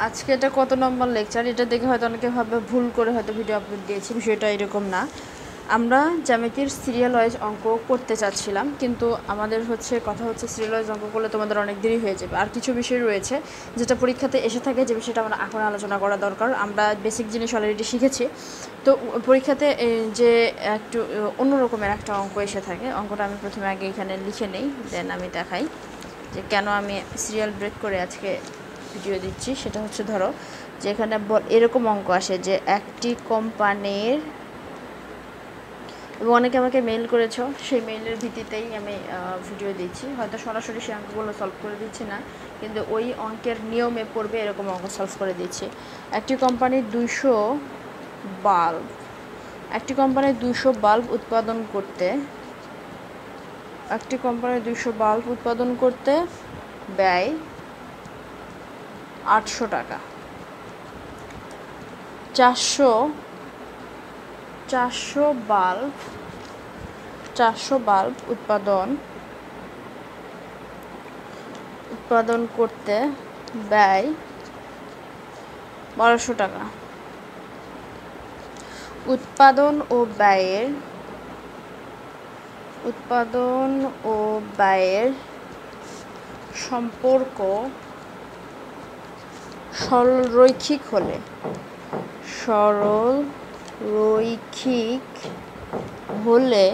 আজকে এটা কত নম্বর লেকচার এটা দেখে হয়তো অনেকে ভাবে ভুল করে হয়তো ভিডিও আপলোড দিয়েছি, বিষয়টা এরকম না। আমরা জ্যামিতির সিরিয়াল ওয়াইজ অঙ্ক করতে চাচ্ছিলাম, কিন্তু আমাদের কথা হচ্ছে সিরিয়াল ওয়াইজ অঙ্ক করলে তোমাদের অনেক দেরি হয়ে যাবে। আর কিছু বিষয় রয়েছে যেটা পরীক্ষাতে এসে থাকে, যে বিষয়টা আমরা এখন আলোচনা করা দরকার। আমরা বেসিক জিনিস অলরেডি শিখেছি, তো পরীক্ষাতে যে একটু অন্য রকমের একটা অঙ্ক এসে থাকে। অঙ্কটা আমি প্রথমে আগে এখানে লিখে নেই, দেন আমি দেখাই যে কেন আমি সিরিয়াল ব্রেক করে আজকে ভিডিও দিচ্ছি। সেটা হচ্ছে, ধরো যে এখানে এরকম অঙ্ক আসে যে একটি কোম্পানির, এবং অনেকে আমাকে মেইল করেছো, সেই মেইলের ভিত্তিতেই আমি ভিডিও দিচ্ছি। হয়তো সরাসরি সেই অঙ্কগুলো সলভ করে দিচ্ছি না, কিন্তু ওই অঙ্কের নিয়মে পড়বে এরকম অঙ্ক সলভ করে দিচ্ছি। একটি কোম্পানির 200 বাল্ব উৎপাদন করতে ব্যয় 800 টাকা। 400 বাল্ব উৎপাদন করতে ব্যয় 1200 টাকা। উৎপাদন ও ব্যয়ের সম্পর্ক সরলরৈখিক হলে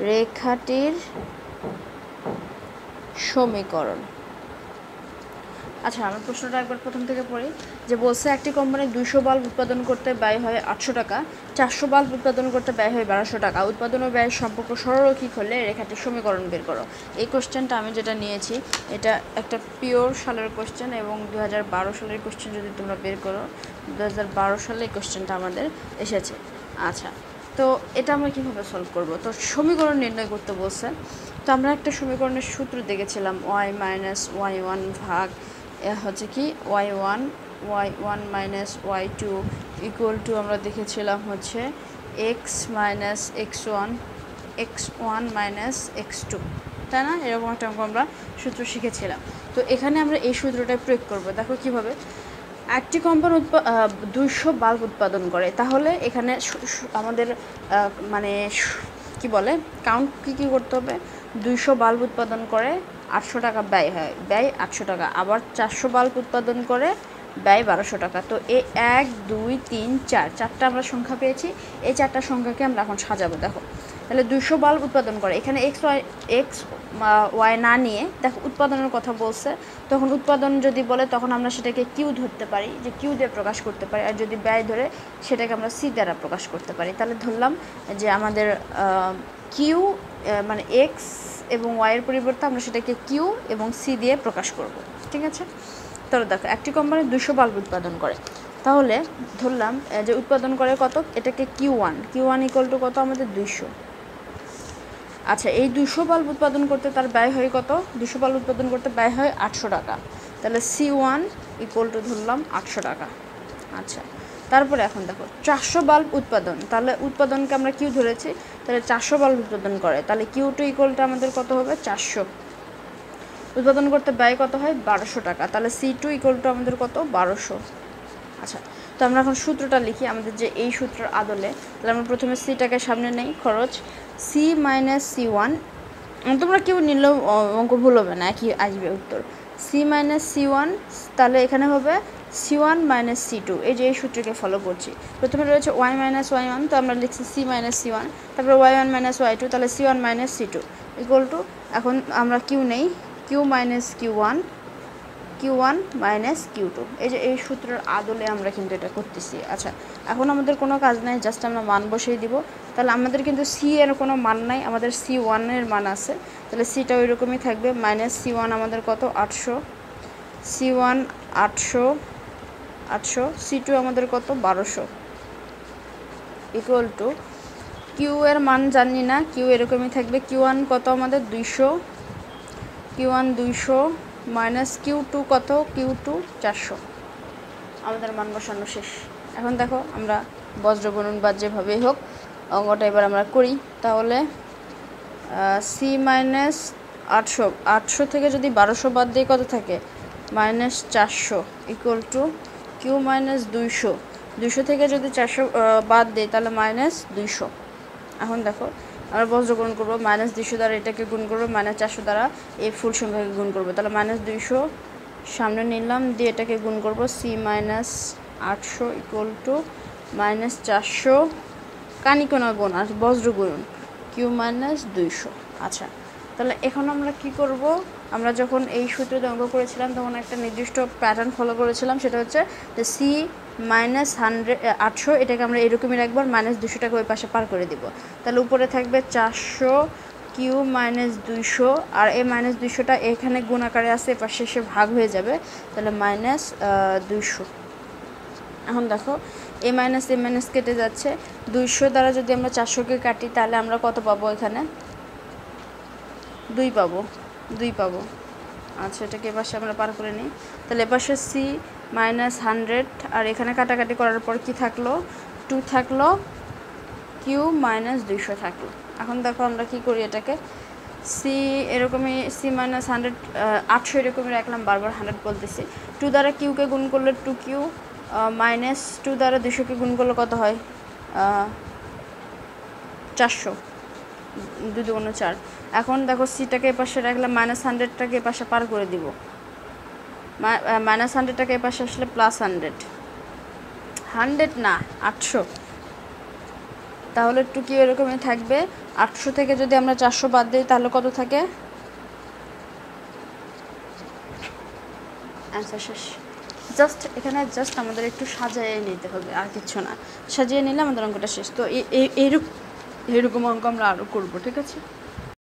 রেখাটির সমীকরণ। আচ্ছা, আমার প্রশ্নটা একবার প্রথম থেকে পড়ি। যে বলছে একটি কোম্পানি 200 বাল্ব উৎপাদন করতে ব্যয় হয় 800 টাকা, 400 বাল্ব উৎপাদন করতে ব্যয় হয় 1200 টাকা। উৎপাদন ও ব্যয়ের সম্পর্ক সরলরৈখিক হলে রেখাটির সমীকরণ বের করো। এই কোশ্চেনটা আমি যেটা নিয়েছি, এটা একটা পিওর সালের কোশ্চেন, এবং 2012 সালের কোশ্চেন যদি তোমরা বের করো, 2012 সালে এই কোশ্চেনটা আমাদের এসেছে। আচ্ছা, তো এটা আমরা কীভাবে সলভ করব? তো সমীকরণ নির্ণয় করতে বলছে। তো আমরা একটা সমীকরণের সূত্র দেখেছিলাম, y - y1 ভাগ হচ্ছে কি y1 minus y2 equal to, আমরা দেখেছিলাম হচ্ছে x1 মাইনাস x2, তাই না? এরকম একটা অঙ্ক আমরা সূত্র শিখেছিলাম। তো এখানে আমরা এই সূত্রটা প্রয়োগ করব। দেখো কীভাবে। একটি কোম্পানি 200 বাল্ব উৎপাদন করে, তাহলে এখানে আমাদের মানে কি বলে, কাউন্ট কী করতে হবে। 200 বাল্ব উৎপাদন করে, 800 টাকা ব্যয় হয়, ব্যয় 800 টাকা। আবার 400 বাল্ব উৎপাদন করে, ব্যয় 1200 টাকা। তো এই 1 2 3 4 চারটা আমরা সংখ্যা পেয়েছি। এই চারটা সংখ্যাকে আমরা এখন সাজাবো। দেখো, তাহলে 200 বাল্ব উৎপাদন করে, এখানে এক্স ওয়াই না নিয়ে দেখো উৎপাদনের কথা বলছে। তখন উৎপাদন যদি বলে, তখন আমরা সেটাকে কিউ ধরতে পারি, যে কিউ দিয়ে প্রকাশ করতে পারি। আর যদি ব্যয় ধরে, সেটাকে আমরা সি দ্বারা প্রকাশ করতে পারি। তাহলে ধরলাম যে আমাদের কিউ মানে এক্স এবং ওয়াইয়ের পরিবর্তে আমরা সেটাকে কিউ এবং সি দিয়ে প্রকাশ করব। ঠিক আছে? তাহলে দেখো, একটি কোম্পানি 200 বাল্ব উৎপাদন করে, তাহলে ধরলাম যে উৎপাদন করে কত, এটাকে কিউ1 ইকুয়াল টু কত আমাদের 200। আচ্ছা, এই 200 বাল্ব উৎপাদন করতে তার ব্যয় হয় কত? 200 বাল্ব উৎপাদন করতে ব্যয় হয় 800 টাকা। তাহলে C1 ইকুয়াল টু ধরলাম 800 টাকা। আচ্ছা, তারপরে এখন দেখো 400 বাল্ব উৎপাদন, তাহলে উৎপাদনকে আমরা কিউ ধরেছি, তাহলে 400 বাল্ব উৎপাদন করে, তাহলে Q2 ইকুয়াল টু আমাদের কত হবে? 400। উৎপাদন করতে ব্যয় কত হয়? 1200 টাকা। তাহলে C2 ইকুয়াল টু আমাদের কত? 1200। আচ্ছা, তো আমরা এখন সূত্রটা লিখি আমাদের যে এই সূত্রের আদলে। তাহলে আমরা প্রথমে সিটাকে সামনে নেই, খরচ সি মাইনাস C1। তোমরা কেউ নিলেও অঙ্ক ভুল হবে না, একই আসবে উত্তর। সি মাইনাস C1, তাহলে এখানে হবে C1 মাইনাস C2। এই যে এই সূত্রকে ফলো করছি। প্রথমে রয়েছে y মাইনাস y1, তো আমরা লিখছি সি মাইনাস C1। তারপরে y1 মাইনাস y2, তাহলে C1 minus C2 equal to, এখন আমরা কিউ নেই, Q minus Q1 minus Q2। এই যে এই সূত্রের আদলে আমরা কিন্তু এটা করতেছি। আচ্ছা, এখন আমাদের কোনো কাজ নাই, জাস্ট আমরা মান বসিয়ে দিব। তাহলে আমাদের কিন্তু সি এর কোনো মান নাই, আমাদের C1 এর মান আছে। তাহলে সিটা ওই রকমই থাকবে। মাইনাস C1 আমাদের কত? 800। C1 800, C2 আমাদের কত? 1200 ইকুয়াল টু, কিউ এর মান জানি না, কিউ এরকমই থাকবে। Q1 কত আমাদের? 200 মাইনাস Q2 কত? Q2 400। আমাদের মান বসানো শেষ। এখন দেখো, আমরা বজ্র গুণন বা যেভাবেই হোক অঙ্কটা এবার আমরা করি। তাহলে সি মাইনাস 800 থেকে যদি 1200 বাদ দিয়ে কত থাকে? Minus 400 equal to q minus 200, 200 থেকে যদি 400 বাদ দিই তাহলে মাইনাস 200। এখন দেখো আমরা বজ্র গুণ করবো, মাইনাস 200 দ্বারা এটাকে গুণ করবো, মাইনাস 400 দ্বারা এই ফুল সংখ্যাকে গুণ করবো, তাহলে মাইনাস 200 সামনে নিলাম, দিয়ে এটাকে গুণ করবো, c minus 800 equal to minus 400 কানিকোনা গুণ আর বজ্র গুণ কিউ মাইনাস 200। আচ্ছা, তাহলে এখন আমরা কি করব, আমরা যখন এই সূত্র অঙ্ক করেছিলাম তখন একটা নির্দিষ্ট প্যাটার্ন ফলো করেছিলাম, সেটা হচ্ছে যে সি মাইনাস 800 এটাকে আমরা এরকমই রাখবো, মাইনাস 200টাকে ওই পাশে পার করে দিব, তাহলে উপরে থাকবে 400 কিউ মাইনাস 200, আর এই মাইনাস 200টা এখানে গুণ আকারে আছে, এ পাশে এসে ভাগ হয়ে যাবে, তাহলে মাইনাস 200। এখন দেখো এ মাইনাস কেটে যাচ্ছে, 200 দ্বারা যদি আমরা 400কে কাটি তাহলে আমরা কত পাবো, এখানে 2 পাবো। আচ্ছা, এটাকে এপাশে আমরা পার করে নিই, তাহলে এপাশে সি মাইনাস 100, আর এখানে কাটাকাটি করার পর কি থাকলো, 2 থাকলো, কিউ মাইনাস 200 থাকলো। এখন দেখো আমরা কি করি, এটাকে সি এরকমই, সি মাইনাস 100 800 এরকমই রাখলাম, বারবার 100 বলতেছি, 2 দ্বারা কিউকে গুণ করলে 2 কিউ, মাইনাস 2 দ্বারা 200কে গুণ করলে কত হয়, 400, 2 2 4। এখন দেখো সিটাকে এপাশে রাখলাম, মাইনাস 100টাকে এপাশে পার করে দিব, মাইনাস 100টাকে এপাশে আসলে প্লাস 100 না 800, তাহলে 2 কিউ এরকমই থাকবে। 800 থেকে যদি আমরা 400 বাদ দিই তাহলে কত থাকে, অ্যান্সার শেষ। এখানে আমাদের একটু সাজিয়ে নিতে হবে, আর কিছু না, সাজিয়ে নিলে আমাদের অঙ্কটা শেষ। তো এইরকম অঙ্ক আমরা আরও করবো, ঠিক আছে।